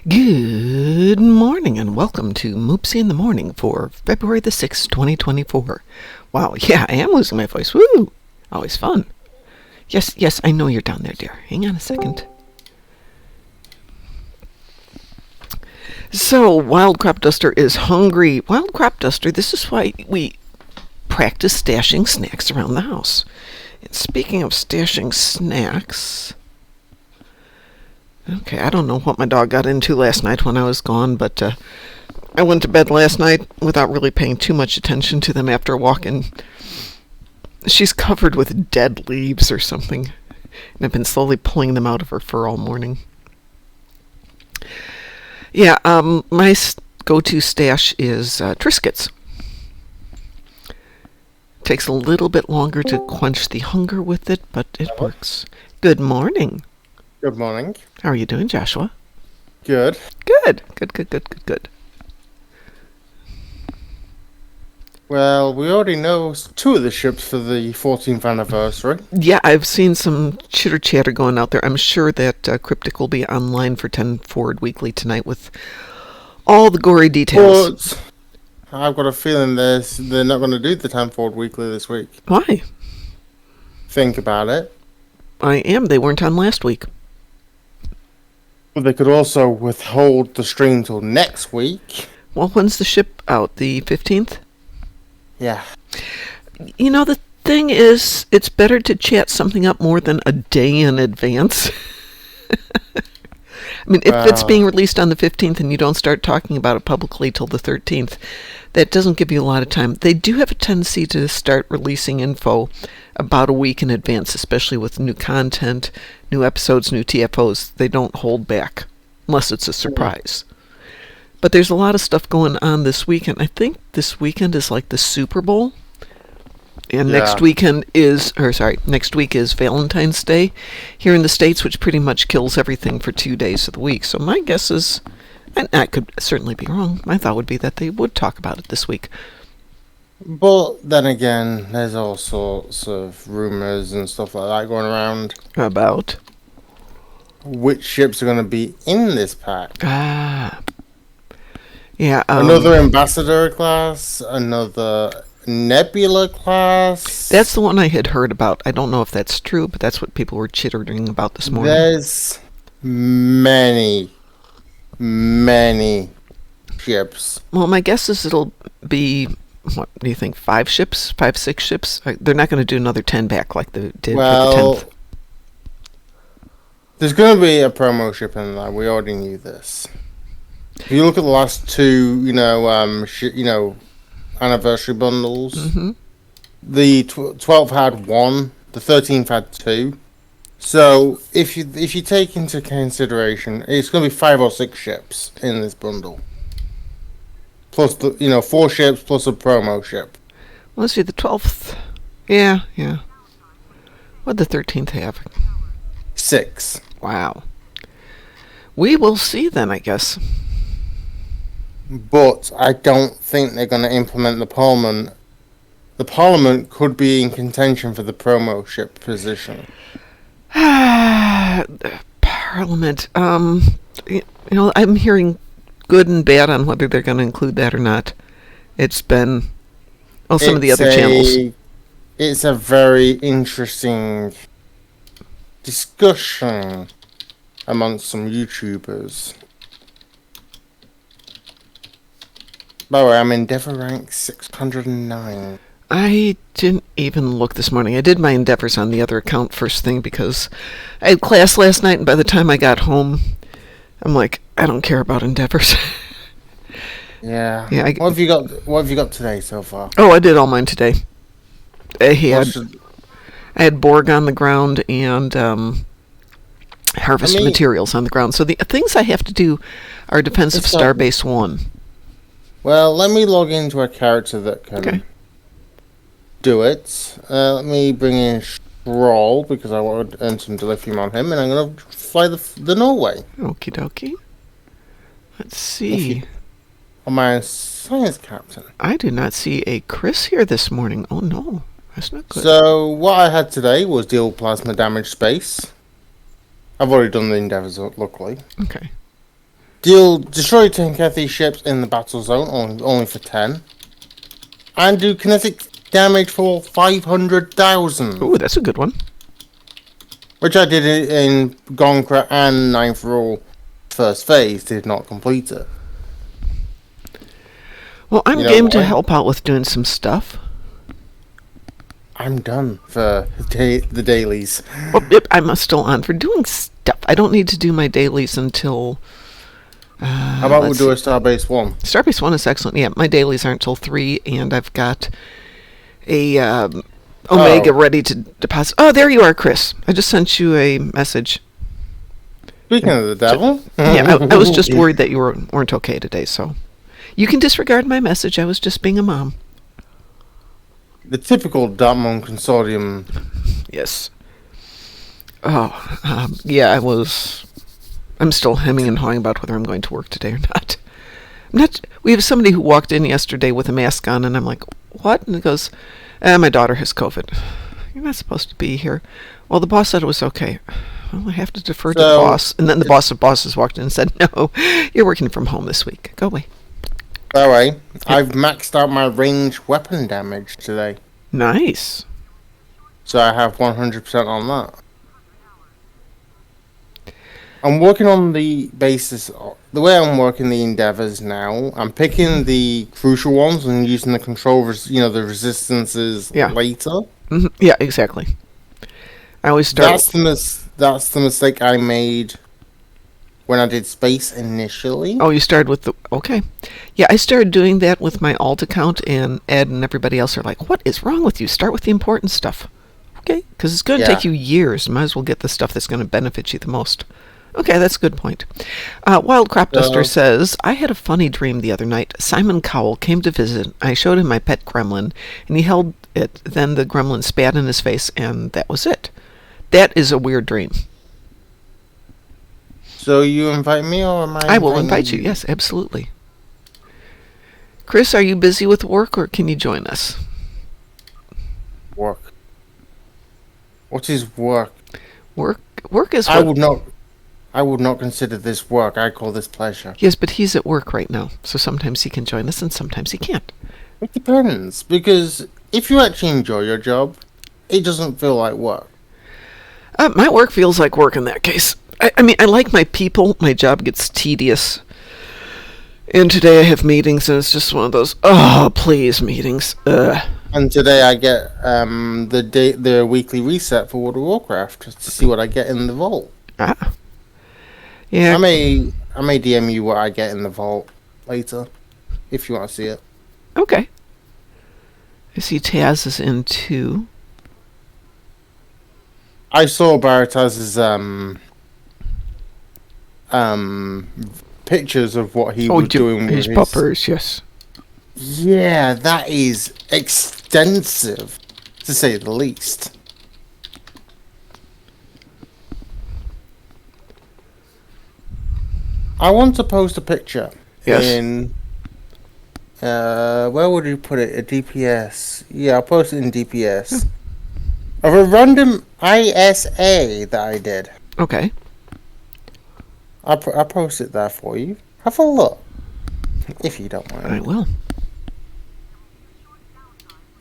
Good morning and welcome to Moopsy in the Morning for February the 6th, 2024. Wow, yeah, I am losing my voice. Woo! Always fun. Yes, I know you're down there, dear. Hang on a second. So, Wild Crop Duster is hungry. Wild Crop Duster, this is why we practice stashing snacks around the house. And speaking of stashing snacks... Okay, I don't know what my dog got into last night when I was gone, but I went to bed last night without really paying too much attention to them after walking. She's covered with dead leaves or something, and I've been slowly pulling them out of her fur all morning. Yeah, my go-to stash is Triscuits. Takes a little bit longer to quench the hunger with it, but it works. Good morning. Good morning. How are you doing, Joshua? Good. Good. Well, we already know two of the ships for the 14th anniversary. Yeah, I've seen some chitter-chatter going out there. I'm sure that Cryptic will be online for 10 Forward Weekly tonight with all the gory details. But I've got a feeling they're not going to do the 10 Forward Weekly this week. Why? Think about it. I am. They weren't on last week. But they could also withhold the stream till next week. Well, when's the ship out? The 15th? Yeah. You know, the thing is, it's better to chat something up more than a day in advance. I mean, if it's being released on the 15th and you don't start talking about it publicly till the 13th, that doesn't give you a lot of time. They do have a tendency to start releasing info about a week in advance, especially with new content, new episodes, new TFOs. They don't hold back, unless it's a surprise. But there's a lot of stuff going on this weekend. I think this weekend is like the Super Bowl. And next week is Valentine's Day here in the States, which pretty much kills everything for 2 days of the week. So my guess is, and I could certainly be wrong, my thought would be that they would talk about it this week. But then again, there's all sorts of rumors and stuff like that going around. About? Which ships are going to be in this pack. Yeah. Another Ambassador class, another Nebula class. That's the one I had heard about. I don't know if that's true, but that's what people were chittering about this morning. There's many ships. Well, my guess is it'll be, what do you think, 5, 6 ships? They're not going to do another 10 back like they did for the 10th. There's going to be a promo ship in there. We already knew this. If you look at the last two, anniversary bundles, the 12th had 1, the 13th had 2. So if you take into consideration, it's going to be 5 or 6 ships in this bundle, plus 4 ships plus a promo ship. Well, let's see, the 12th. Yeah. What'd the 13th have? 6. Wow. We will see then, I guess. But I don't think they're going to implement the Parliament. The Parliament could be in contention for the promo ship position. Parliament. I'm hearing good and bad on whether they're going to include that or not. It's been some of the other channels. It's a very interesting discussion amongst some YouTubers. By the way, I'm Endeavour rank 609. I didn't even look this morning. I did my endeavors on the other account first thing because I had class last night, and by the time I got home, I'm like, I don't care about endeavors. Yeah. What have you got today so far? Oh, I did all mine today. I had Borg on the ground and harvest materials on the ground. So the things I have to do are defensive Starbase 1. Well, let me log into a character that can do it. Let me bring in Stroll because I want to earn some dilithium on him, and I'm going to fly the Norway. Okie dokie. Let's see. On my science captain. I do not see a Chris here this morning. Oh no, that's not good. So what I had today was deal plasma damage space. I've already done the endeavors, luckily. Okay. Deal destroy 10 Cathy ships in the battle zone, only for 10. And do kinetic damage for 500,000. Ooh, that's a good one. Which I did it in Gonkra and Ninth Rule first phase, did not complete it. Well, I'm game to help out with doing some stuff. I'm done for the dailies. Well, yep, I'm still on for doing stuff. I don't need to do my dailies until... How about we do a Starbase 1? Starbase 1 is excellent. Yeah, my dailies aren't till 3, and I've got a Omega ready to deposit. Oh, there you are, Chris. I just sent you a message. Speaking of the devil. Yeah, I was just worried that you weren't okay today, so... You can disregard my message. I was just being a mom. The typical Dartmouth Consortium. Yes. Oh, yeah, I'm still hemming and hawing about whether I'm going to work today or not. We have somebody who walked in yesterday with a mask on, and I'm like, what? And he goes, my daughter has COVID. You're not supposed to be here. Well, the boss said it was okay. Well, I have to defer to the boss. And then the boss of bosses walked in and said, no, you're working from home this week. Go away. All right. I've maxed out my ranged weapon damage today. Nice. So I have 100% on that. I'm working on the basis... The way I'm working the endeavors now, I'm picking the crucial ones and using the control, the resistances later. Mm-hmm. Yeah, exactly. I always start... That's the mistake I made when I did space initially. Oh, you started with the... Okay. Yeah, I started doing that with my alt account, and Ed and everybody else are like, what is wrong with you? Start with the important stuff. Okay, because it's going to take you years. Might as well get the stuff that's going to benefit you the most. Okay, that's a good point. Wild Crop Duster says, I had a funny dream the other night. Simon Cowell came to visit. I showed him my pet gremlin, and he held it. Then the gremlin spat in his face, and that was it. That is a weird dream. So you invite me, or am I will invite you. Yes, absolutely. Chris, are you busy with work, or can you join us? Work. What is work? Work is what... I would not consider this work. I call this pleasure. Yes, but he's at work right now, so sometimes he can join us and sometimes he can't. It depends, because if you actually enjoy your job, it doesn't feel like work. My work feels like work in that case. I mean, I like my people. My job gets tedious. And today I have meetings, and it's just one of those, oh, please, meetings. And today I get the weekly reset for World of Warcraft to see what I get in the vault. Ah. Yeah. I may DM you what I get in the vault later, if you want to see it. Okay. I see Taz is in too. I saw Barataz's pictures of what he was doing with his puppers, yes. Yeah, that is extensive, to say the least. I want to post a picture in... where would you put it? A DPS. Yeah, I'll post it in DPS. Of a random ISA that I did. Okay. I'll post it there for you. Have a look. If you don't mind. I will.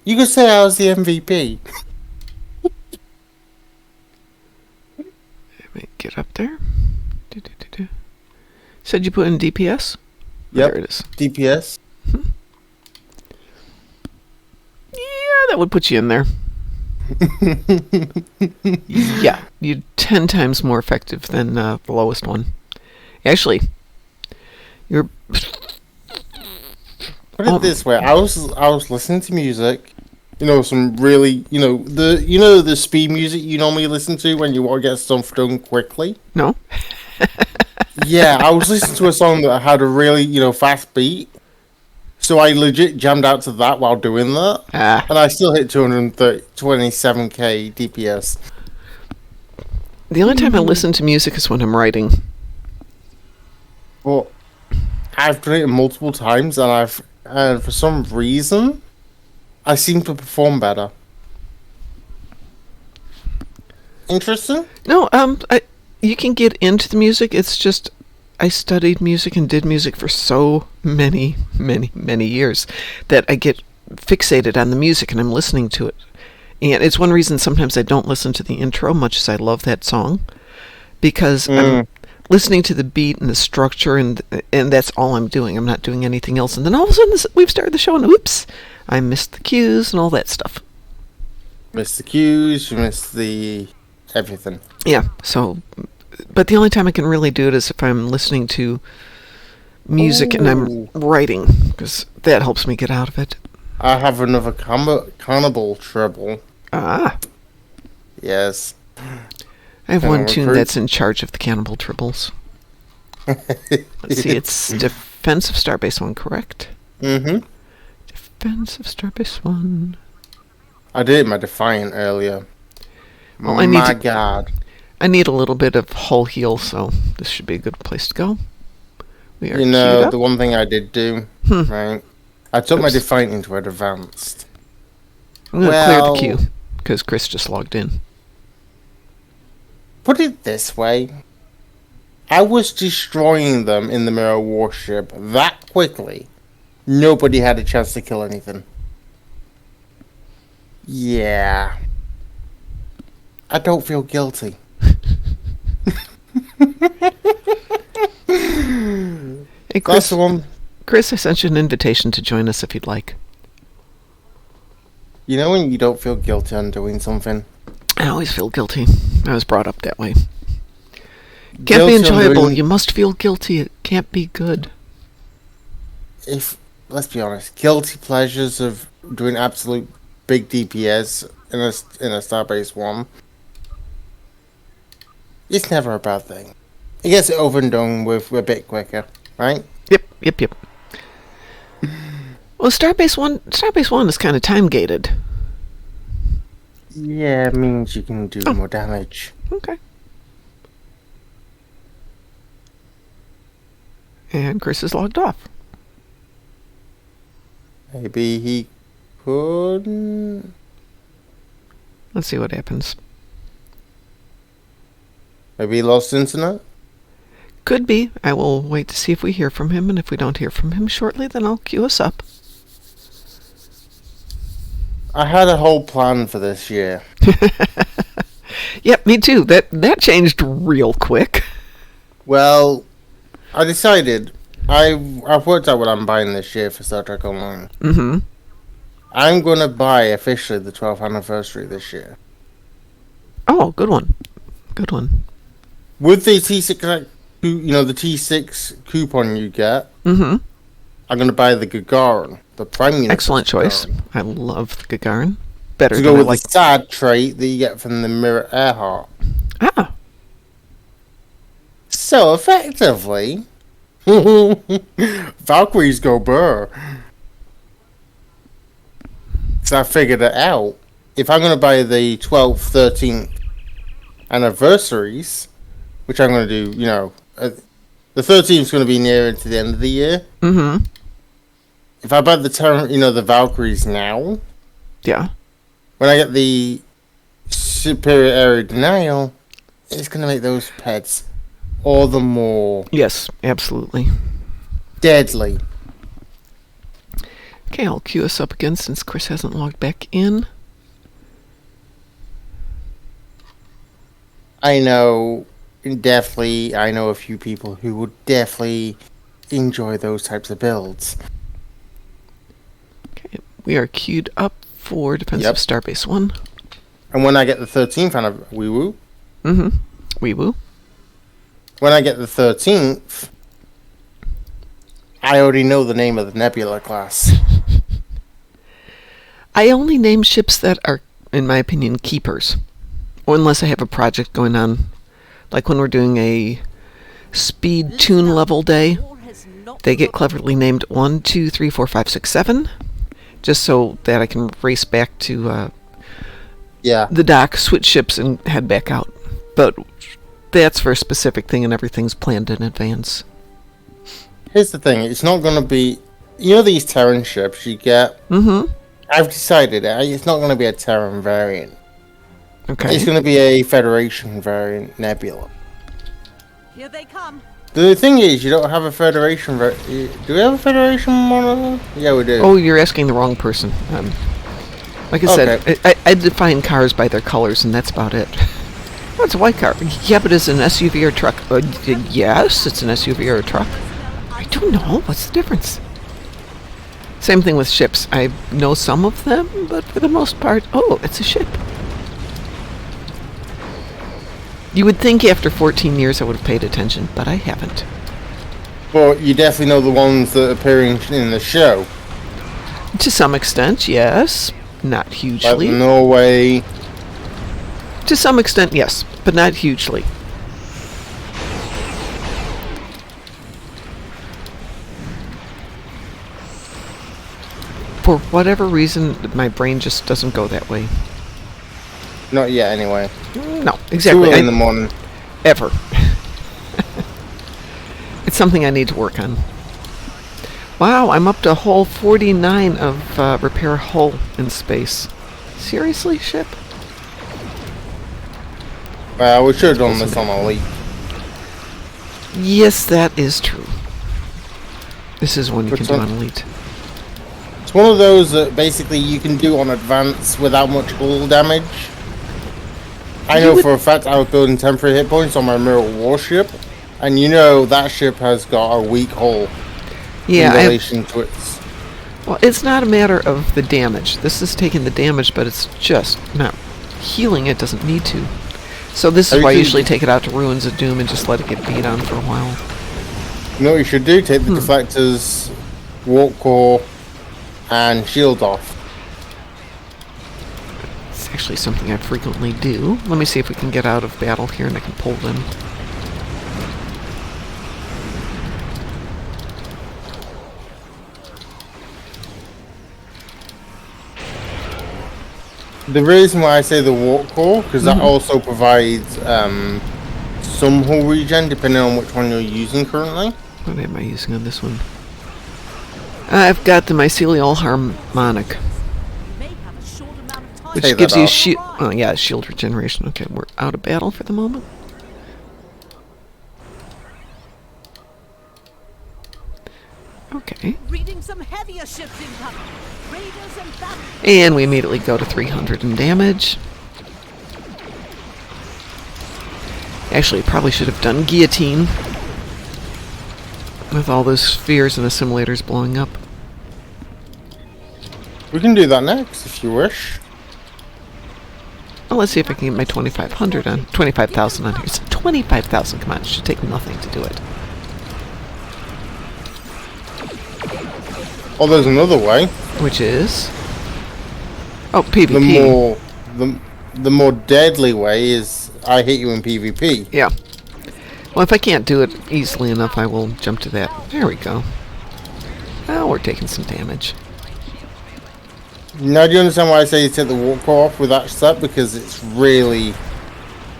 You could say I was the MVP. Let me get up there. Said you put in DPS? Yep. There it is. DPS. Yeah, that would put you in there. Yeah, you're 10 times more effective than the lowest one. Actually, you're... Put it this way, I was listening to music, some really, the speed music you normally listen to when you want to get stuff done quickly. No. Yeah, I was listening to a song that had a really, fast beat. So I legit jammed out to that while doing that. And I still hit 227k DPS. The only time I listen to music is when I'm writing. Well, I've done it multiple times, and for some reason, I seem to perform better. Interesting? No, you can get into the music. It's just, I studied music and did music for so many, many, many years that I get fixated on the music and I'm listening to it. And it's one reason sometimes I don't listen to the intro, much as I love that song, because I'm listening to the beat and the structure, and that's all I'm doing. I'm not doing anything else. And then all of a sudden, we've started the show, and whoops, I missed the cues and all that stuff. Missed the cues, you missed the everything. Yeah, so, but the only time I can really do it is if I'm listening to music and I'm writing, because that helps me get out of it. I have another cannibal treble. Ah. Yes. I have one tune that's in charge of the cannibal triples. Let's see, it's Defense of Starbase 1, correct? Mm-hmm. Defense of Starbase 1. I did my Defiant earlier. Well, God. I need a little bit of whole heal, so this should be a good place to go. We are the one thing I did do, right? I took my Defiant into Advanced. I'm going to clear the queue, because Chris just logged in. Put it this way. I was destroying them in the Mirror Warship that quickly. Nobody had a chance to kill anything. Yeah. I don't feel guilty. Hey, Chris, Chris, I sent you an invitation to join us if you'd like. You know when you don't feel guilty on doing something? I always feel guilty. I was brought up that way. Can't be enjoyable. You must feel guilty. It can't be good. Let's be honest, guilty pleasures of doing absolute big DPS in a Starbase 1, it's never a bad thing. It gets it over and done with a bit quicker, right? Yep. Well, Starbase 1 is kind of time gated. Yeah, it means you can do more damage. Okay. And Chris is logged off. Maybe he couldn't. Let's see what happens. Maybe he lost internet? Could be. I will wait to see if we hear from him, and if we don't hear from him shortly, then I'll queue us up. I had a whole plan for this year. Yep, me too. That changed real quick. Well, I decided I've worked out what I'm buying this year for Star Trek Online. Mm-hmm. I'm gonna buy officially the 12th anniversary this year. Oh, good one. Good one. With the T6, the T6 coupon you get, Mm-hmm. I'm gonna buy the Gagarin, the Prime Unit. Excellent choice. I love the Gagarin. Better to than go with the sad trait that you get from the Mirror Earhart. Ah. So effectively, Valkyries go burr. So I figured it out. If I'm going to buy the 12th, 13th anniversaries, which I'm going to do, the 13th is going to be nearer to the end of the year. Mm-hmm. If I buy the Valkyries now, yeah, when I get the Superior Area Denial, it's going to make those pets all the more... Yes, absolutely. Deadly. Okay, I'll queue us up again since Chris hasn't logged back in. I know a few people who would definitely enjoy those types of builds. Okay, we are queued up for Defensive Starbase 1. And when I get the 13th Wee-woo. Mm-hmm. Wee-woo. When I get the 13th, I already know the name of the Nebula class. I only name ships that are, in my opinion, keepers. Or unless I have a project going on. Like when we're doing a speed tune level day, they get cleverly named 1, 2, 3, 4, 5, 6, 7. Just so that I can race back to the dock, switch ships, and head back out. But that's for a specific thing, and everything's planned in advance. Here's the thing. It's not going to be... these Terran ships you get? Mm-hmm. I've decided it's not going to be a Terran variant. Okay. It's going to be a Federation variant Nebula. Here they come. The thing is, you don't have a Federation. Do we have a Federation monitor? Yeah, we do. Oh, you're asking the wrong person. Like I said, I define cars by their colors, and that's about it. Oh, it's a white car. Yeah, but it's an SUV or a truck. Yes, it's an SUV or a truck. I don't know. What's the difference? Same thing with ships. I know some of them, but for the most part, oh, it's a ship. You would think after 14 years I would have paid attention, but I haven't. Well, you definitely know the ones that are appearing in the show. To some extent, yes. Not hugely. Like Norway. To some extent, yes, but not hugely. For whatever reason, my brain just doesn't go that way. Not yet, anyway. No, exactly. Too early in the morning. Ever. It's something I need to work on. Wow, I'm up to hole 49 of repair hull in space. Seriously, ship? Well, we should have done this on Elite. Yes, that is true. This is one you can do on Elite. It's one of those that basically you can do on Advance without much hull damage. I know for a fact I was building temporary hit points on my Mirror warship, and you know that ship has got a weak hull in relation to its... Well, it's not a matter of the damage. This is taking the damage, but it's just not healing it. Doesn't need to. So this is why I usually take it out to Ruins of Doom and just let it get beat on for a while. You know what you should do? Take the deflectors, warp core, and shield off. It's actually something I frequently do. Let me see if we can get out of battle here and I can pull them. The reason why I say the warp core, because that also provides some hull regen depending on which one you're using currently. What am I using on this one? I've got the mycelial harmonic, which gives you shield. Oh yeah, shield regeneration. Okay, we're out of battle for the moment. Okay. Reading some heavier ships incoming. Raiders and battle. And we immediately go to 300 in damage. Actually, probably should have done guillotine with all those spheres and assimilators blowing up. We can do that next if you wish. Well, let's see if I can get my 2,500 on 25,000 on here. It's 25,000. Come on, it should take nothing to do it. Oh, there's another way. Which is? Oh, PvP. The more deadly way is I hit you in PvP. Yeah. Well, if I can't do it easily enough, I will jump to that. There we go. Oh, we're taking some damage. Now, do you understand why I say you take the warp core off with that set? Because it's really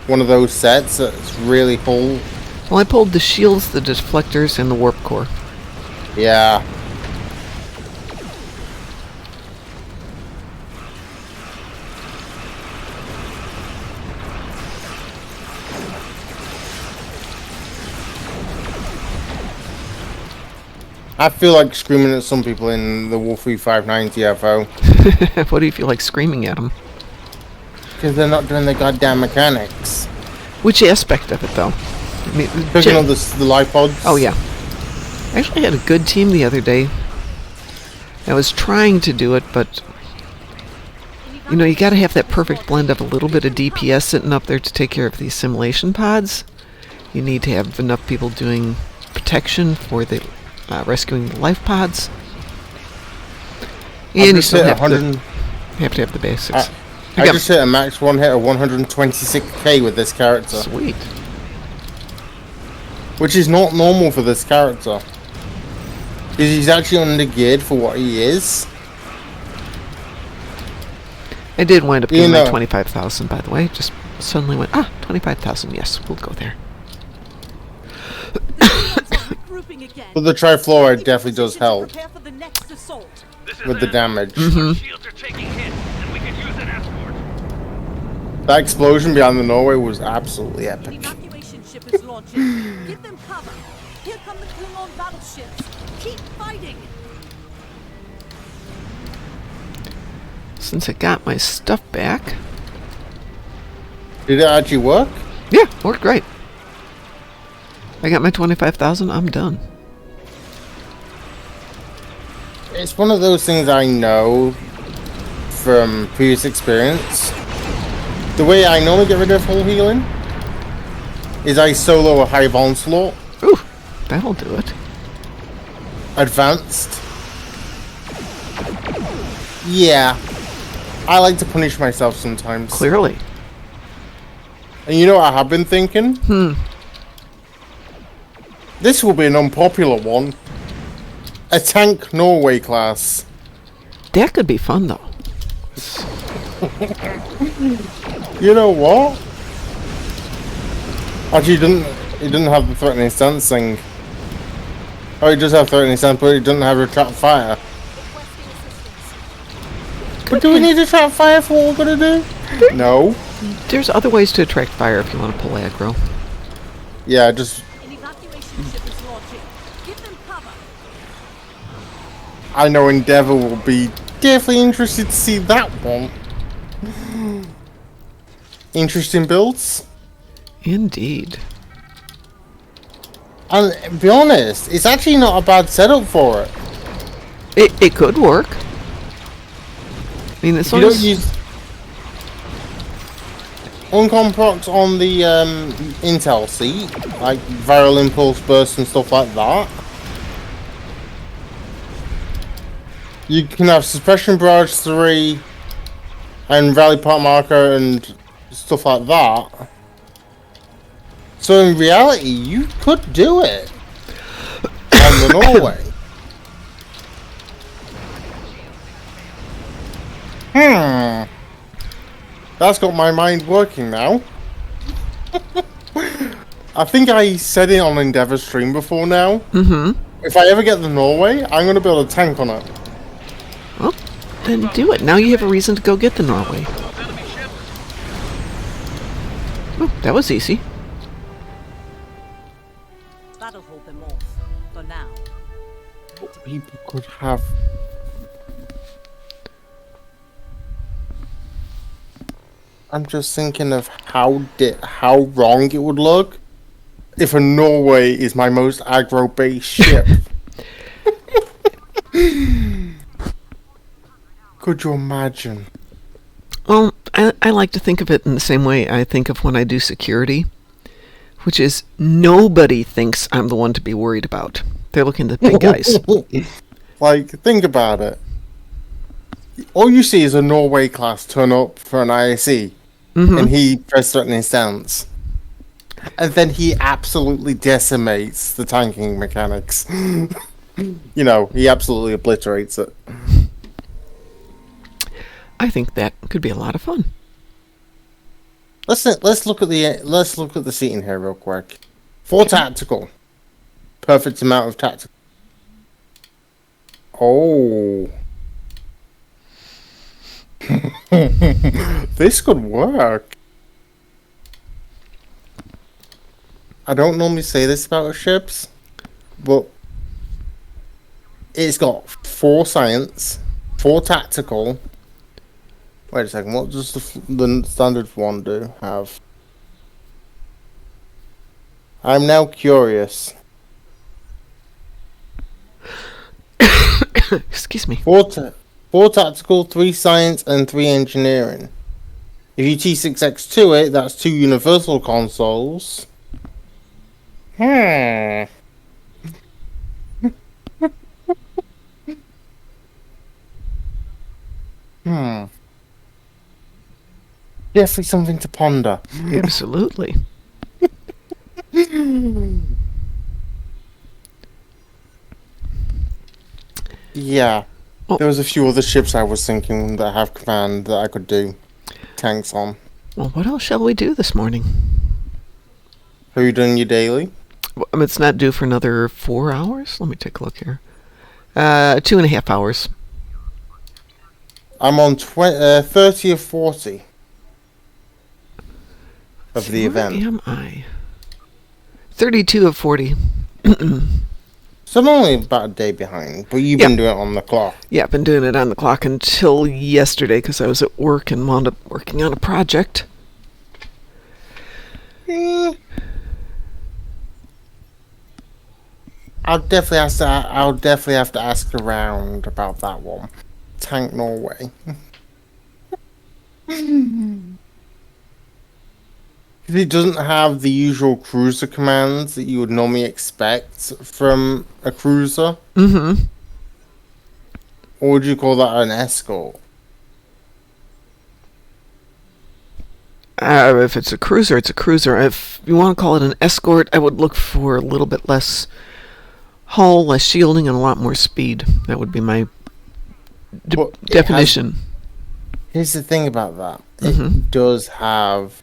one of those sets that's really full. Well, I pulled the shields, the deflectors, and the warp core. Yeah. I feel like screaming at some people in the Wolfie 590 FO. What do you feel like screaming at them? Because they're not doing the goddamn mechanics. Which aspect of it, though? I mean, picking up the life pods. Oh, yeah. I actually had a good team the other day. I was trying to do it, but... You know, you gotta have that perfect blend of a little bit of DPS sitting up there to take care of the assimilation pods. You need to have enough people doing protection for the... rescuing the life pods. And you still have to have the basics. I just hit a max one hit of 126k with this character. Sweet. Which is not normal for this character. Because he's actually under-geared for what he is. I did wind up getting my 25,000, by the way. Just suddenly went, 25,000, yes, we'll go there. But the trifluoride definitely does help with the damage. That explosion behind the Norway was absolutely epic. Evacuation ship is launching. Give them cover. Here come the Klingon battleships. Keep fighting. Since I got my stuff back. Did it actually work? Yeah, worked great. I got my 25,000. I'm done. It's one of those things I know from previous experience. The way I normally get rid of full healing is I solo a Hive Onslaught. Ooh, that'll do it. Advanced. Yeah. I like to punish myself sometimes. Clearly. And you know what I have been thinking? This will be an unpopular one. A tank Norway class. That could be fun, though. You know what? Actually, it doesn't have the threatening stance thing. Oh, it does have threatening stance, but it doesn't have retract fire. But do we need to trap fire for what we're gonna do? No. There's other ways to attract fire if you want to pull aggro. Yeah, just An evacuation ship is launching. Give them cover. I know Endeavour will be definitely interested to see that one. Interesting builds. Indeed. And to be honest, it's actually not a bad setup for it. It could work. I mean, as You long don't as use uncon procs on the intel seat, like viral impulse burst and stuff like that. You can have suppression barrage 3 and rally part marker and stuff like that. So in reality, you could do it on the Norway. That's got my mind working now. I think I said it on Endeavour stream before now. If I ever get the Norway, I'm going to build a tank on it. well, then do it. Now you have a reason to go get the Norway. Oh, that was easy. That'll hold them off. For now. People could have... I'm just thinking of how wrong it would look if a Norway is my most aggro-based ship. Could you imagine? Well, I like to think of it in the same way I think of when I do security, which is nobody thinks I'm the one to be worried about. They're looking at the big guys. Like, think about it. All you see is a Norway class turn up for an ISE, and he press threatening stance. And then he absolutely decimates the tanking mechanics. You know, he absolutely obliterates it. I think that could be a lot of fun. Let's look at the seating here real quick. 4 tactical. Perfect amount of tactical. Oh. This could work. I don't normally say this about ships, but it's got 4 science, 4 tactical. Wait a second, what does the standard one have? I'm now curious. Excuse me. 4 tactical, 3 science, and 3 engineering. If you T6X to it, that's 2 universal consoles. Definitely something to ponder. Absolutely. Yeah. Oh. There was a few other ships I was thinking that have command that I could do tanks on. Well, what else shall we do this morning? Have you done your daily? It's not due for another 4 hours. Let me take a look here. 2.5 hours. I'm on 30 of 40 of the Where event. am I? 32 of 40. So I'm only about a day behind, but you've Yeah. been doing it on the clock. Yeah, I've been doing it on the clock until yesterday because I was at work and wound up working on a project. I'll definitely have to ask around about that one. Tank Norway. It doesn't have the usual cruiser commands that you would normally expect from a cruiser. Mm-hmm. Or would you call that an escort? If it's a cruiser, it's a cruiser. If you want to call it an escort, I would look for a little bit less hull, less shielding, and a lot more speed. That would be my But it definition. Here's the thing about that. Mhm. It does have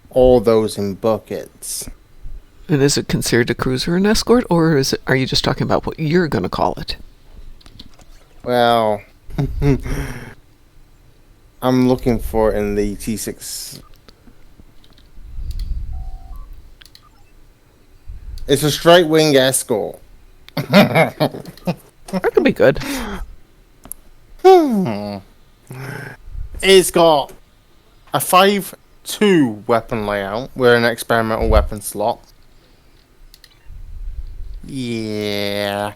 all those in buckets. And is it considered a cruiser an escort, or are you just talking about what you're going to call it? Well, I'm looking for it in the T6. It's a straight wing escort. That could be good. It's got a 5-2 weapon layout with an experimental weapon slot. Yeah.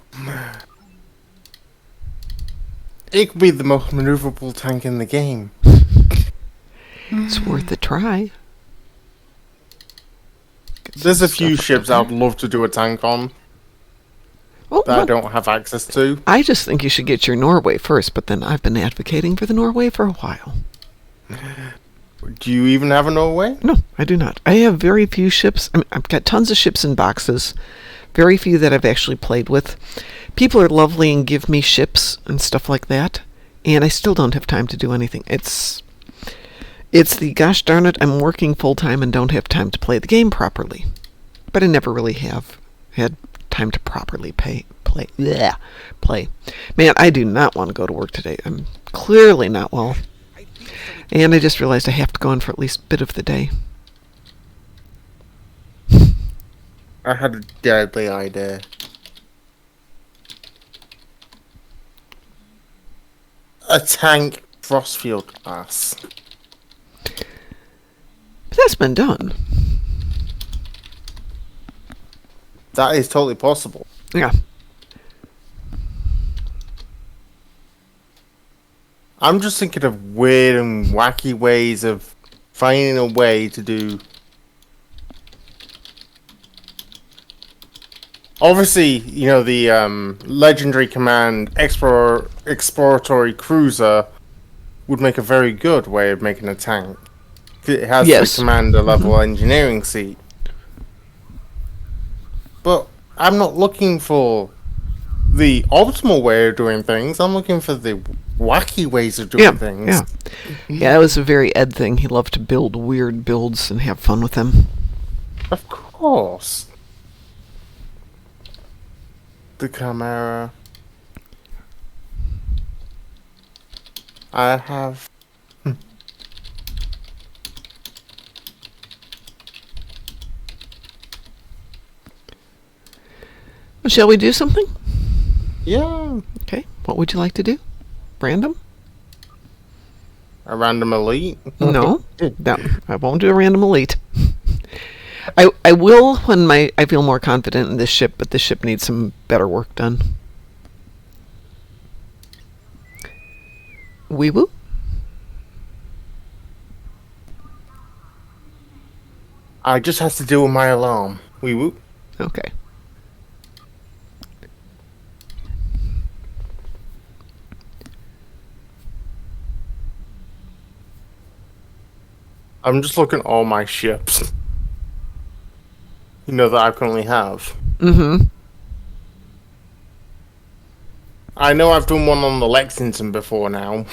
It could be the most maneuverable tank in the game. It's worth a try. There's a few ships I'd love to do a tank on Oh, that I well, don't have access to. I just think you should get your Norway first, but then I've been advocating for the Norway for a while. Do you even have a Norway? No, I do not. I have very few ships. I mean, I've got tons of ships in boxes. Very few that I've actually played with. People are lovely and give me ships and stuff like that, and I still don't have time to do anything. It's the gosh darn it, I'm working full time and don't have time to play the game properly. But I never really have had time to properly play. Man, I do not want to go to work today. I'm clearly not well. And I just realized I have to go on for at least a bit of the day. I had a deadly idea. A tank Frostfield class. But that's been done. That is totally possible. Yeah. I'm just thinking of weird and wacky ways of finding a way to do. Obviously, you know, the legendary command exploratory cruiser would make a very good way of making a tank. It has Yes. the commander level engineering seat. But I'm not looking for the optimal way of doing things. I'm looking for the wacky ways of doing things. Yeah. Yeah, it was a very Ed thing. He loved to build weird builds and have fun with them. Of course. The Chimera. I have. Well, shall we do something? Yeah. Okay. What would you like to do? Random? A random elite. No. No. I won't do a random elite. I will when I feel more confident in this ship, but this ship needs some better work done. Wee woo. I just have to deal with my alarm. Wee woo. Okay. I'm just looking at all my ships. You know that I currently have. Mm-hmm. I know I've done one on the Lexington before now.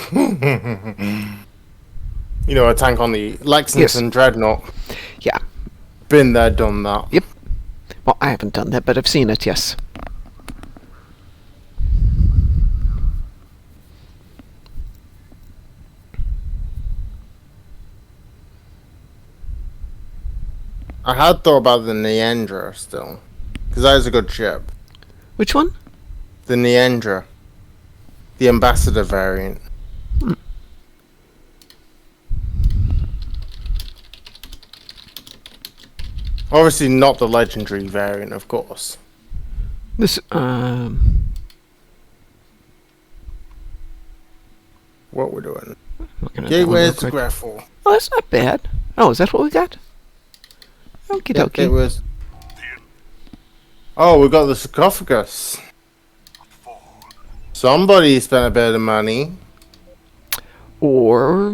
You know, a tank on the Lexington Dreadnought. Yeah. Been there, done that. Yep. Well, I haven't done that, but I've seen it, yes. I had thought about the Neandra still. because that is a good ship. Which one? The Neandra, the Ambassador variant. Obviously not the legendary variant, of course. This, What we're doing. looking at that one real Gateways to quick. Grapple. Oh, that's not bad. Oh, is that what we got? Okie Yeah, dokie. gateways. Oh, we got the sarcophagus. Somebody spent a bit of money. Or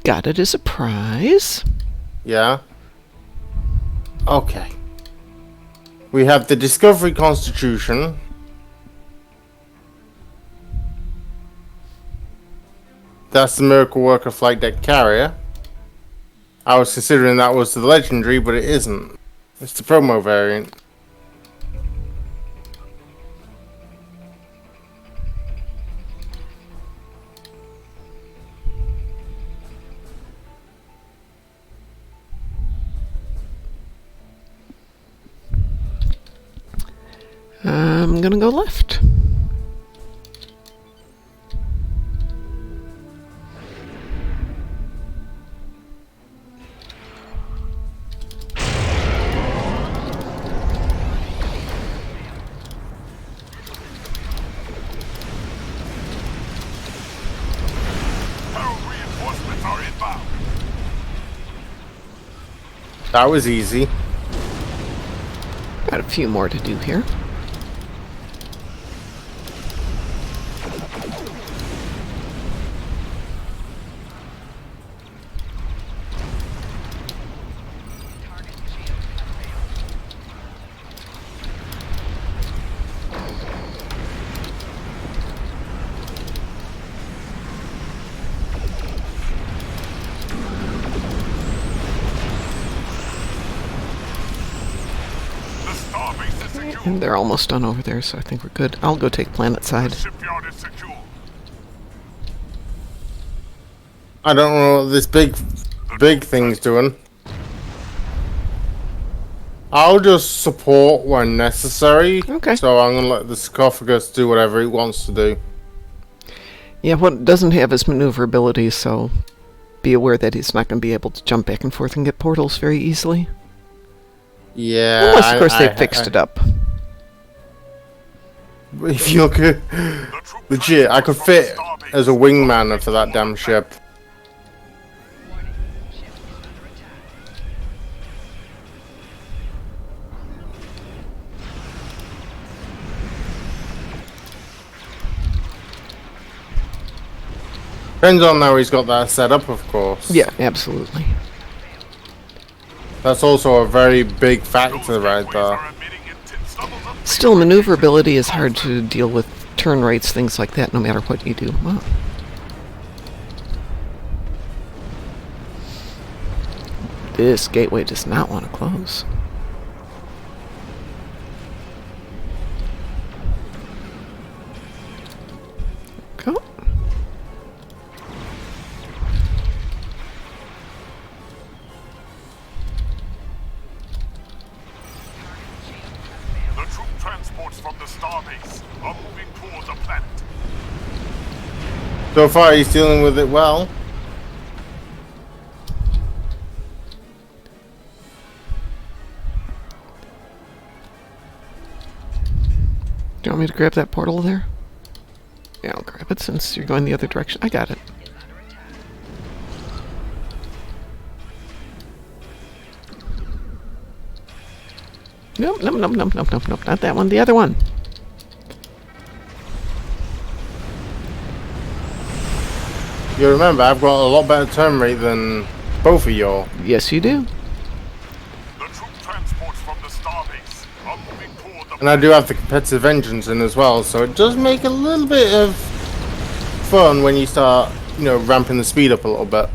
got it as a prize. Yeah. Okay. We have the Discovery Constitution. That's the Miracle Worker Flight Deck Carrier. I was considering that was the legendary, but it isn't. It's the promo variant. I'm gonna go left. Reinforcements are inbound. That was easy. Got a few more to do here. The starbase is secure. And they're almost done over there, so I think we're good. I'll go take planet side. Shipyard is secure. I don't know what this big thing's doing. I'll just support when necessary. Okay. So I'm gonna let the sarcophagus do whatever it wants to do. Yeah, what it doesn't have is maneuverability, so be aware that he's not going to be able to jump back and forth and get portals very easily. Yeah. Unless, of course, they fixed it up. If you look at legit, I could fit as a wingman for that damn ship. Depends on how he's got that set up, of course. Yeah, absolutely. That's also a very big factor right there. Are emitting intense levels of Still, maneuverability is hard to deal with turn rates, things like that, no matter what you do. Wow. This gateway does not want to close. Go. the troop transports from the starbase are moving toward the planet. So far, he's dealing with it well. Do you want me to grab that portal there? Yeah, I'll grab it since you're going the other direction. I got it. Nope, nope, nope, nope, nope, nope, nope, not that one. The other one. You remember, I've got a lot better turn rate than both of y'all. Yes, you do. The troop transports from the starbase are moving toward the And I do have the competitive engines in as well, so it does make a little bit of fun when you start, you know, ramping the speed up a little bit.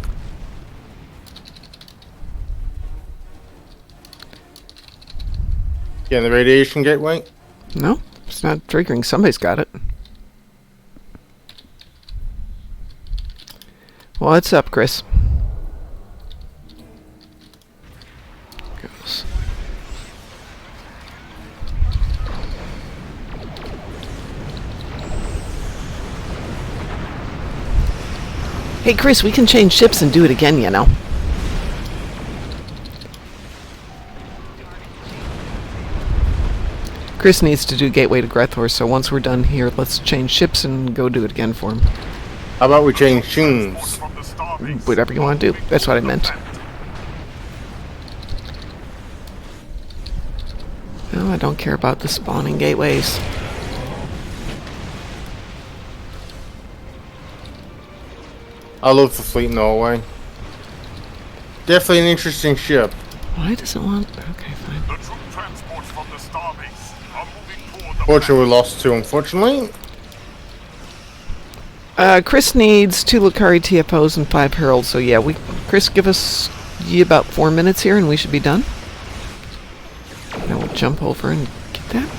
Yeah, the radiation gateway. No, it's not triggering. Somebody's got it. What's up, Chris? Goes. Hey, Chris, we can change ships and do it again, you know. Chris needs to do Gateway to Grethor, so once we're done here, let's change ships and go do it again for him. How about we change tunes? From the starbase. Whatever you want to do. That's what I meant. No, I don't care about the spawning gateways. I love the Fleet Norway. Definitely an interesting ship. Why does it want... Okay, fine. The troop transports from the starbase are moving toward the Fortunately, we lost 2, unfortunately. Chris needs 2 Lucari TFOs and 5 Heralds, so yeah, Chris, give us about 4 minutes here and we should be done. Now we'll jump over and get that.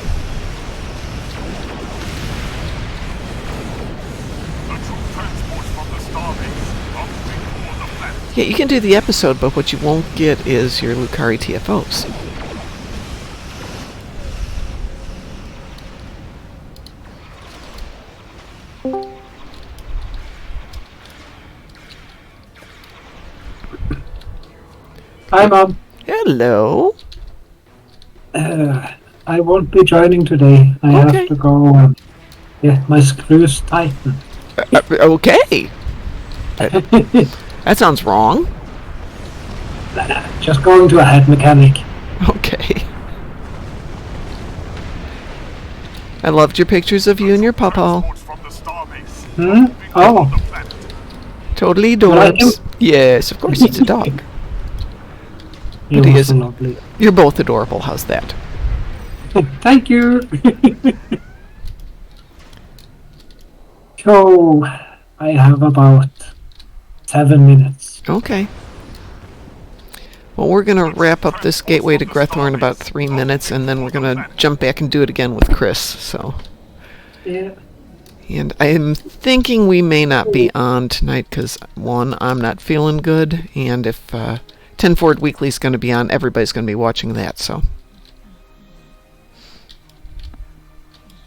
The troop transports from the starbase are moving toward the planet. Yeah, you can do the episode, but what you won't get is your Lucari TFOs. Hi, Mom. Hello. I won't be joining today. I Okay. have to go get my screws tightened. Okay. That sounds wrong. Just going to a head mechanic. Okay. I loved your pictures of you and your pawpaw. Transports from the starbase Hmm? Oh, the planet. Totally like him? adorbs. Yes, of course, it's a dog. you he were is- so lovely. You're both adorable. How's that? Thank you. So, I have about 7 minutes. Okay. Well, we're going to wrap up this Gateway to Grethor in about 3 minutes, and then we're going to jump back and do it again with Chris, so... Yeah. And I'm thinking we may not be on tonight, because, one, I'm not feeling good, and if 10 Forward Weekly is going to be on, everybody's going to be watching that, so...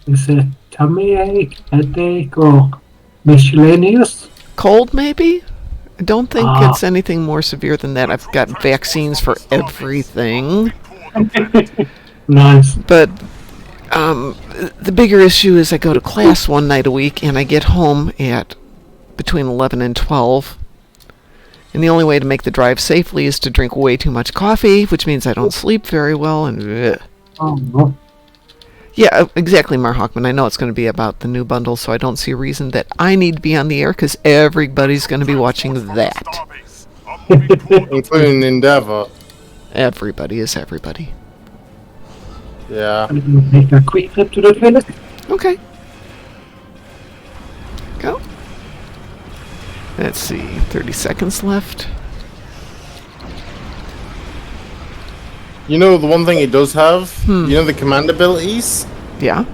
Is it tummy ache, headache, or miscellaneous? Cold, maybe? I don't think Ah. it's anything more severe than that. I've got vaccines for everything. Nice. But the bigger issue is I go to class one night a week and I get home at between 11 and 12. And the only way to make the drive safely is to drink way too much coffee, which means I don't sleep very well. And Oh, no. yeah, exactly, Mar Hawkman. I know it's going to be about the new bundle, so I don't see a reason that I need to be on the air because everybody's going to be watching that. Starbase are moving toward the Including Endeavour. Everybody is everybody. Yeah. I'm going to make a quick trip to the toilet. Okay. Go. Let's see, 30 seconds left. You know, the one thing it does have? You know the command abilities? Yeah.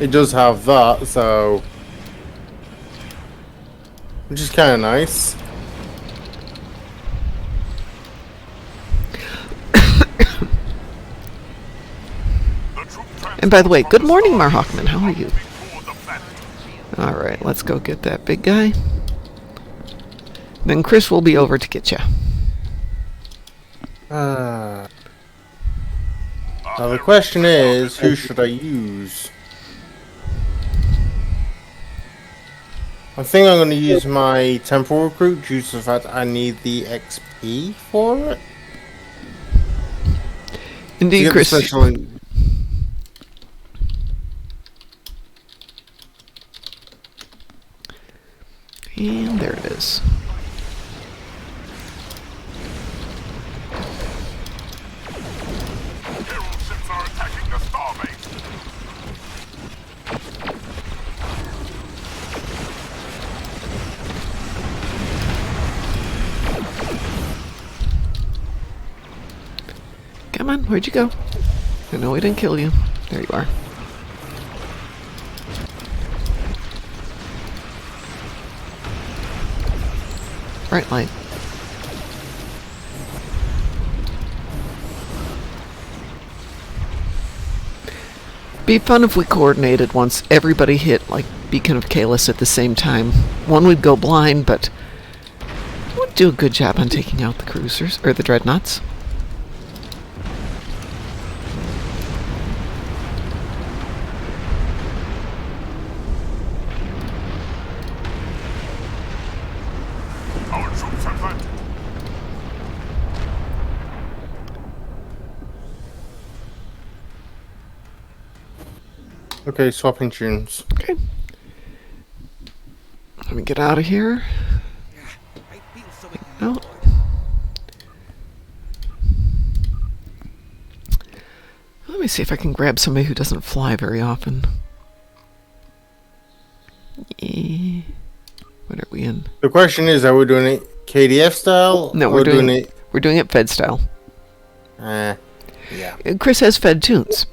It does have that, so... Which is kind of nice. the troop And by the way, good morning, Mar Hawkman. How are you? toward the planet. Alright, let's go get that big guy. Then Chris will be over to get you. Now the question is, who should I use? I think I'm going to use my temporal recruit due to the fact I need the XP for it. To Indeed, get the Chris. special- And there it is. Herald ships are attacking the starbase. Come on, where'd you go? I know we didn't kill you. There you are. Right line. Be fun if we coordinated once everybody hit like Beacon of Kalis at the same time. One would go blind, but do a good job on taking out the cruisers, or the dreadnoughts. Our troops have landed. Okay, swapping tunes. Okay. Let me get out of here. No. Let me see if I can grab somebody who doesn't fly very often. What are we in? The question is, are we doing it KDF style? No, or we're doing it. We're doing it Fed style. Yeah. Chris has Fed tunes.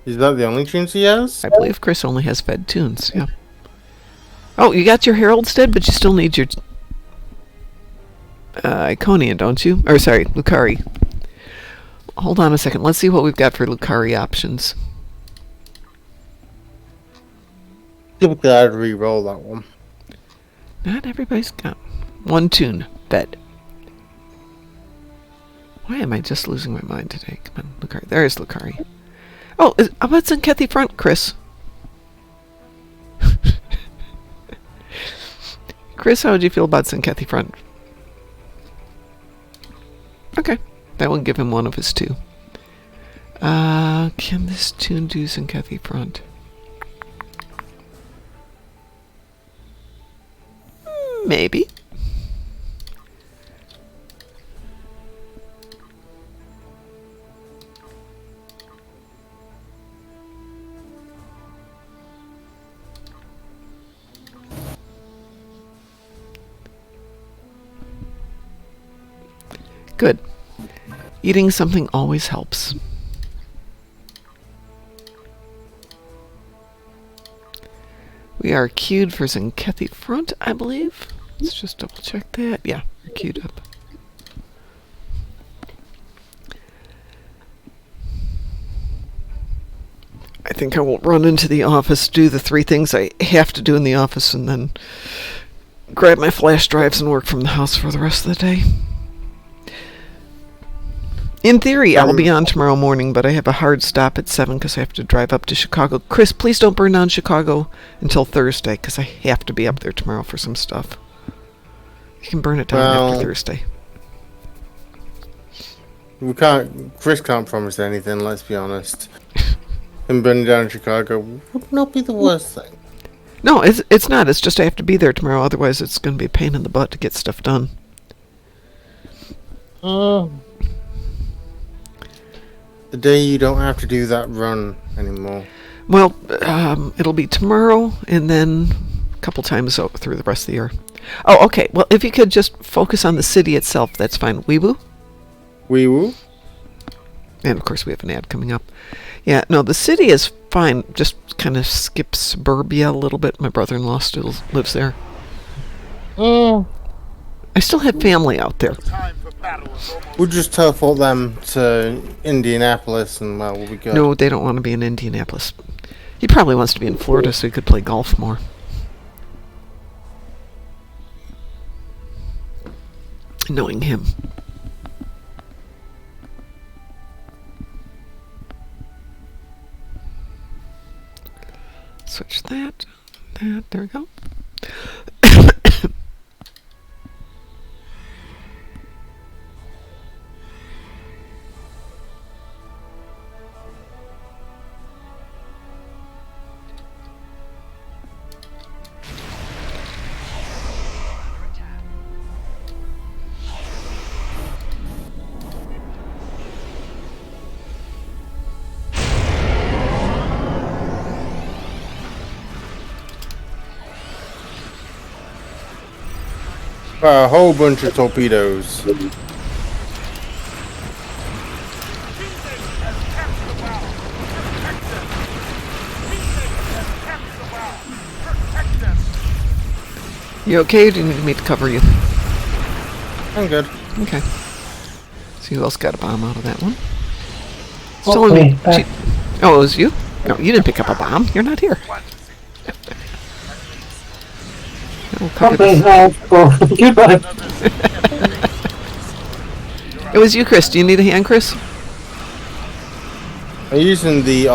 Is that the only tunes he has? I believe Chris only has Fed tunes. Yeah. Oh, you got your Herald's dead, but you still need your Iconian, don't you? Or sorry, Lucari. Hold on a second. Let's see what we've got for Lucari options. Typically, I'd re-roll that one. Not everybody's got one tune. Fed. Why am I just losing my mind today? Come on, Lucari. There's Lucari. Oh, what's in Kethy front, Chris? Chris, how would you feel about Sinkethy front? Okay, that will give him one of his two. Can this tune do Sinkethy front? Maybe. Good. Eating something always helps. We are queued for Zinkethy front, I believe. Let's just double check that. Yeah, we're queued up. I think I will run into the office, do the 3 things I have to do in the office, and then grab my flash drives and work from the house for the rest of the day. In theory, I'll be on tomorrow morning, but I have a hard stop at 7 because I have to drive up to Chicago. Chris, please don't burn down Chicago until Thursday because I have to be up there tomorrow for some stuff. You can burn it down after Thursday. Chris can't promise anything, let's be honest. Him burning down Chicago would not be the worst thing. No, it's not. It's just I have to be there tomorrow. Otherwise, it's going to be a pain in the butt to get stuff done. The day you don't have to do that run anymore. Well, it'll be tomorrow and then a couple times through the rest of the year. Oh, okay. Well, if you could just focus on the city itself, that's fine. Weewoo? Weewoo? And, of course, we have an ad coming up. Yeah, no, the city is fine. Just kind of skip suburbia a little bit. My brother-in-law still lives there. I still have family out there. We'll just teleport them to Indianapolis and, well, we'll be good. No, they don't want to be in Indianapolis. He probably wants to be in Florida so he could play golf more. Knowing him. Switch that. There we go. A whole bunch of torpedoes. You okay, or do you need me to cover you? I'm good. Okay. See who else got a bomb out of that one. Okay, Oh, it was you? No, you didn't pick up a bomb. You're not here. We'll cover Okay, this. goodbye. It was you, Chris. Do you need a hand, Chris? I'm using the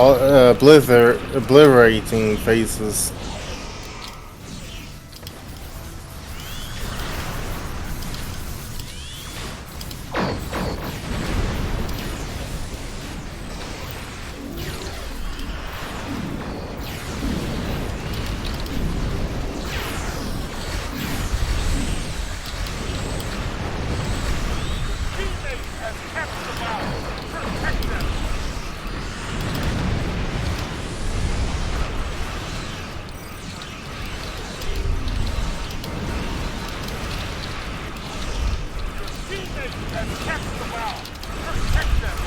obliterating phases. Teammate has captured the bomb. Protect them. Teammate has captured the bomb. Protect them.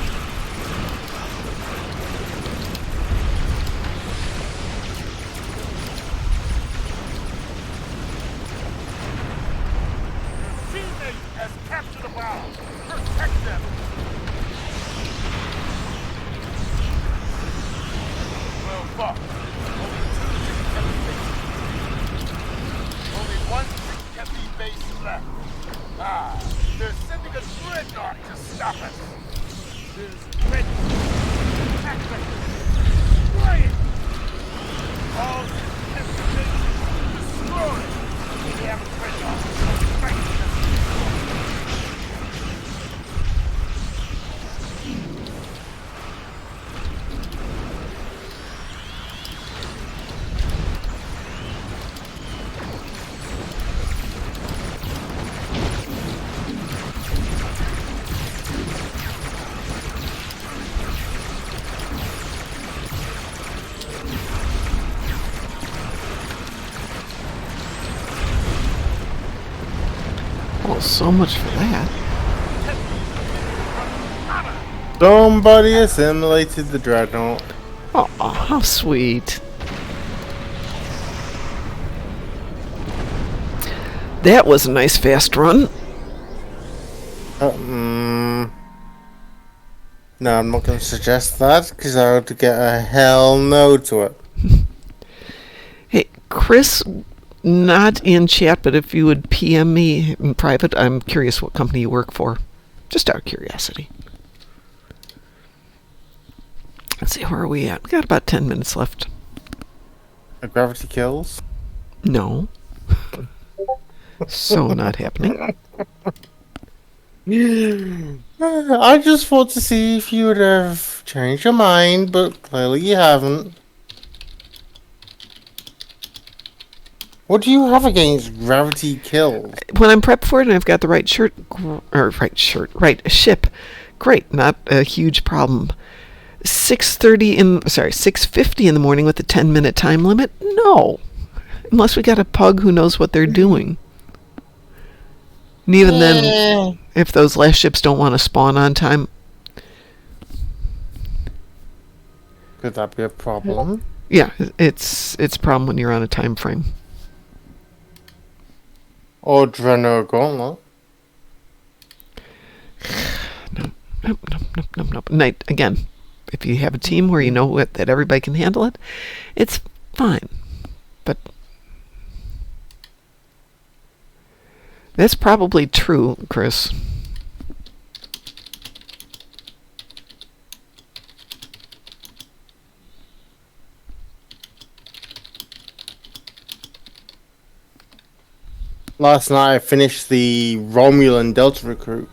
Teammate has captured the bomb. Protect them. Well, fuck. Only one heavy base left. Ah, they're sending a dreadnought to stop us. This dreadnought. Attack them. Destroy it. All heavy bases destroyed. We have a dreadnought. Fight them. Oh, so much for that. Somebody assimilated the dreadnought. Oh, how sweet. That was a nice fast run. No, I'm not going to suggest that because I would get a hell no to it. Hey, Chris, not in chat, but if you would PM me in private, I'm curious what company you work for. Just out of curiosity. Let's see, where are we at? We got about 10 minutes left. Gravity kills. No. So not happening. I just thought to see if you would have changed your mind, but clearly you haven't. What do you have against gravity kills? When I'm prepped for it and I've got the right right ship, great, not a huge problem. 6:50 in the morning with a 10-minute time limit? No. Unless we got a pug who knows what they're doing. And even then, if those last ships don't want to spawn on time, Could that be a problem? yeah, it's a problem when you're on a time frame. Or Dreno Gauntlet? Nope. Night again. If you have a team where you know that everybody can handle it, it's fine. But that's probably true, Chris. Last night I finished the Romulan Delta Recruit.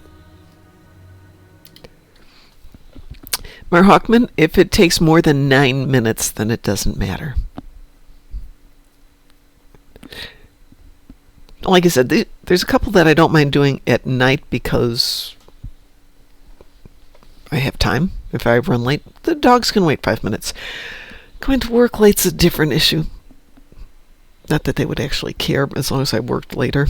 Mar Hawkman, if it takes more than 9 minutes, then it doesn't matter. Like I said, there's a couple that I don't mind doing at night because I have time. If I run late, the dogs can wait 5 minutes. Going to work late's a different issue. Not that they would actually care as long as I worked later.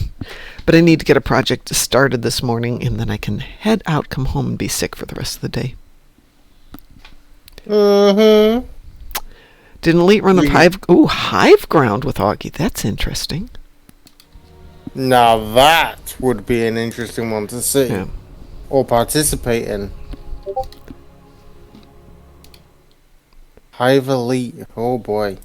But I need to get a project started this morning, and then I can head out, come home, and be sick for the rest of the day. Mm-hmm. Did an elite run of Hive Ground with Augie. That's interesting. Now that would be an interesting one to see. Yeah. Or participate in. Hive Elite. Oh boy.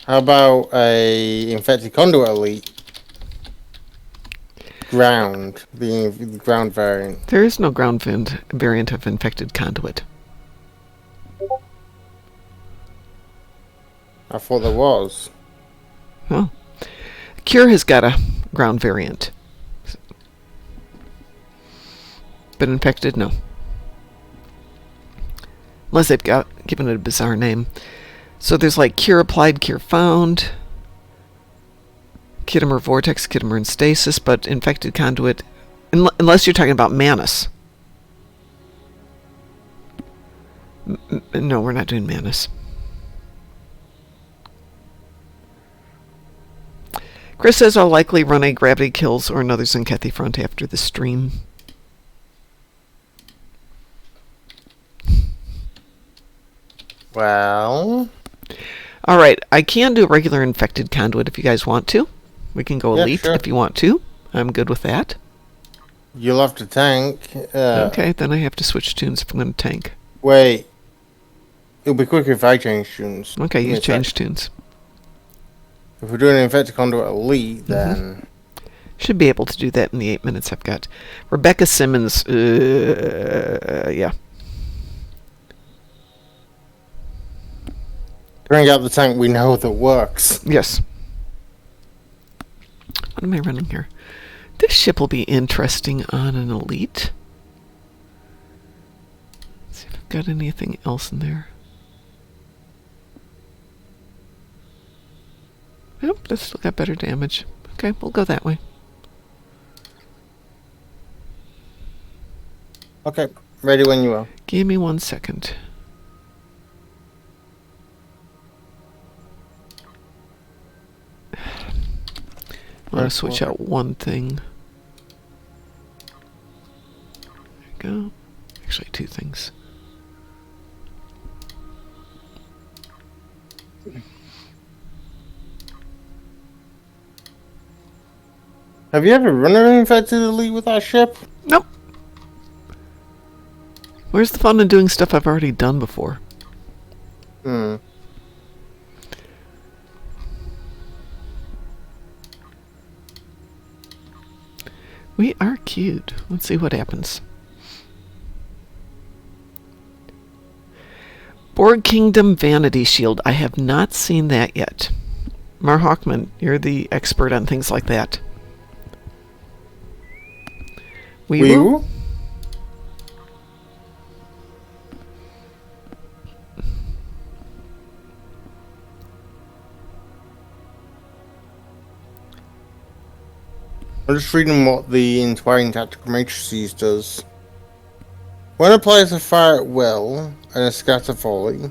How about a infected conduit elite? Ground, the ground variant. There is no ground variant of infected conduit. I thought there was. Oh. Cure has got a ground variant. But infected, no. Unless they've given it a bizarre name. So there's like Cure Applied, Cure Found, Kittimer Vortex, Kittimer in Stasis, but infected conduit, unless you're talking about Manus. No, we're not doing Manus. Chris says I'll likely run a Gravity Kills or another Zenkethi front after the stream. Well... Alright, I can do a regular infected conduit if you guys want to. We can go elite sure. if you want to. I'm good with that. You'll have to tank. Okay, then I have to switch tunes if I'm going to tank. Wait. It'll be quicker if I change tunes. Okay, Give me you a change sec. tunes. If we're doing an infected conduit elite, then... Should be able to do that in the 8 minutes I've got. Rebecca Simmons, yeah. Bring out the tank we know that works. Yes. What am I running here? This ship will be interesting on an elite. Let's see if I've got anything else in there. Nope, that's still got better damage. Okay, we'll go that way. Okay, ready when you are. Give me 1 second. I want to switch out one thing. There we go. Actually, two things. Have you ever run an infected elite with that ship? Nope. Where's the fun in doing stuff I've already done before? We are cute. Let's see what happens. Borg Kingdom Vanity Shield. I have not seen that yet. Mar Hawkman, you're the expert on things like that. We will. I'm just reading what the Entwining Tactical Matrices does. When applies a fire at will and a scatter volley,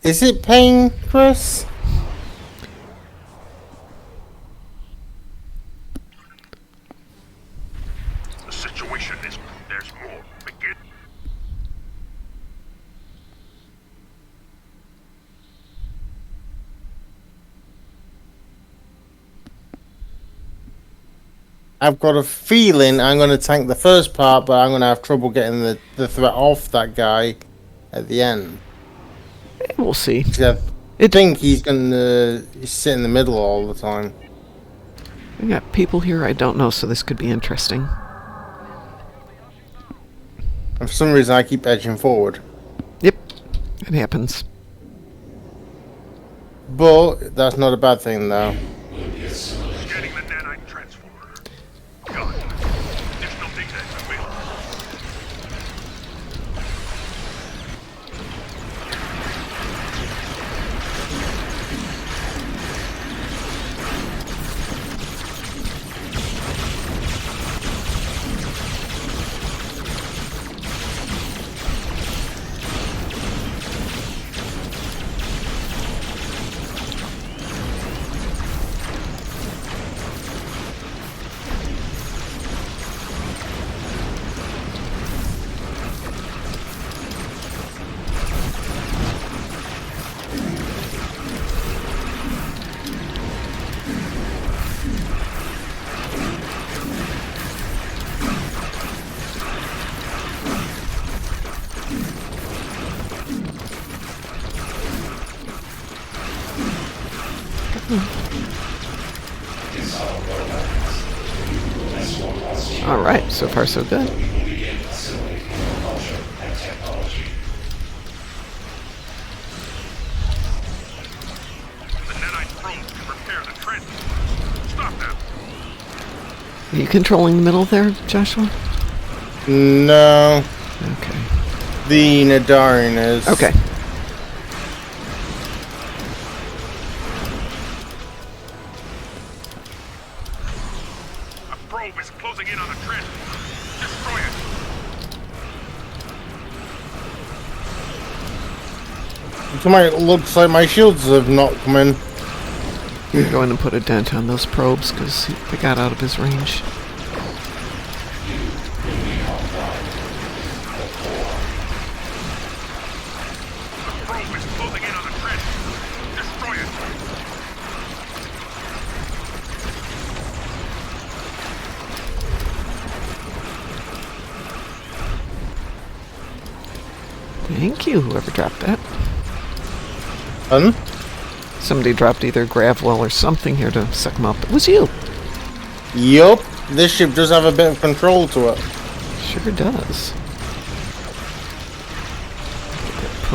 is it pain, Chris? The situation is there's more. Begin. I've got a feeling I'm going to tank the first part, but I'm going to have trouble getting the threat off that guy at the end. We'll see. I think he's going to sit in the middle all the time. We got people here I don't know, so this could be interesting. And for some reason, I keep edging forward. Yep, it happens. But that's not a bad thing, though. Getting the nanite transformer. Got it. Additional data available. All right, so far so good. The Netite probe can repair the trench. Stop them. Are you controlling the middle there, Joshua? No, Okay. the Nadarin is. Okay. A probe is closing in on the trench. Destroy it. It looks like my shields have not come in. You're going to put a dent on those probes because they got out of his range. The probe is closing in on the trench. Destroy it. Thank you, whoever dropped that. Hun? Somebody dropped either Gravwell or something here to suck him up. It was you. Yup. This ship does have a bit of control to it. Sure does.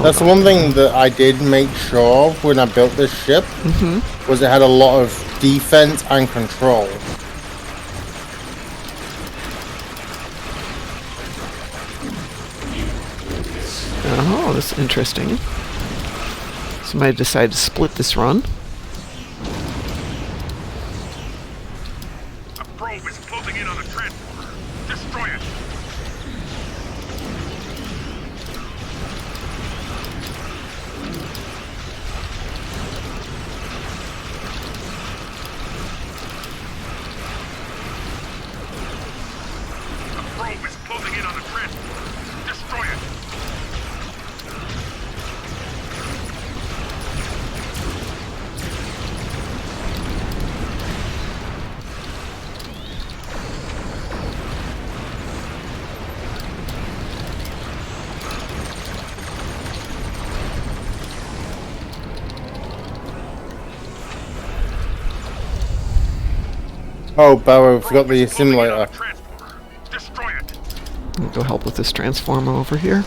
That's the one thing that I did make sure of when I built this ship, was it had a lot of defense and control. Oh, that's interesting. Somebody decided to split this run. A probe is closing in on the transporter. Destroy it. A probe is closing in on the transporter. Destroy it. Oh, Barrow, forgot the Closing in on assimilator. the transporter. Destroy it. I'll go help with this transformer over here.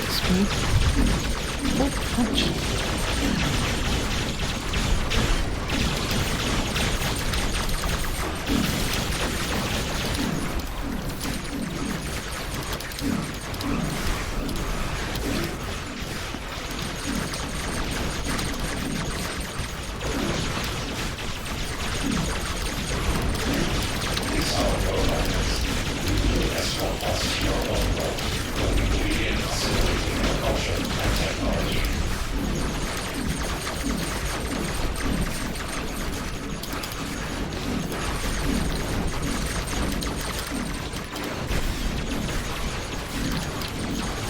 This way. Oh, ouch.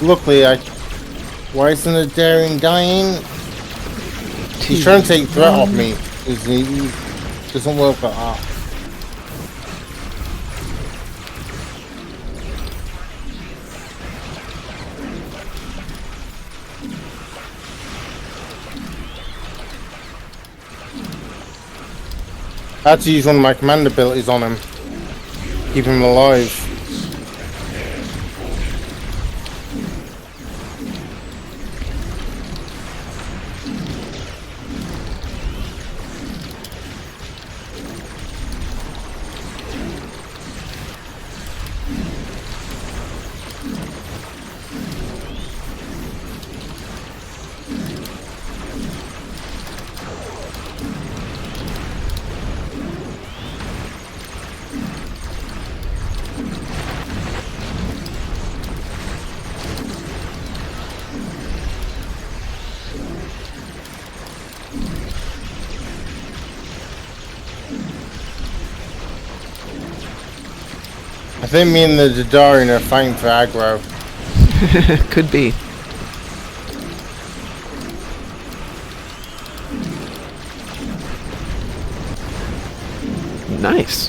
Luckily, why isn't the Daring dying? He's trying to take threat off me. He doesn't work like that. I had to use one of my command abilities on him. Keep him alive. I think me and the Dadarian are fighting for aggro. Could be. Nice.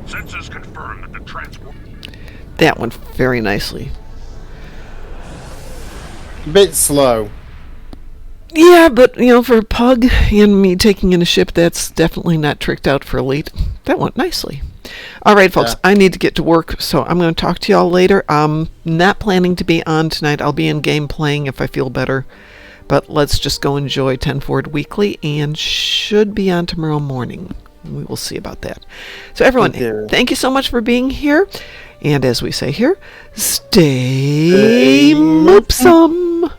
Sensors confirm that the transport. That went very nicely. Bit slow. Yeah, but, for a pug and me taking in a ship, that's definitely not tricked out for elite. That went nicely. All right, folks, Yeah. I need to get to work, so I'm going to talk to y'all later. I'm not planning to be on tonight. I'll be in game playing if I feel better. But let's just go enjoy 10 Forward Weekly and should be on tomorrow morning. We will see about that. So everyone, thank you so much for being here. And as we say here, stay moopsome.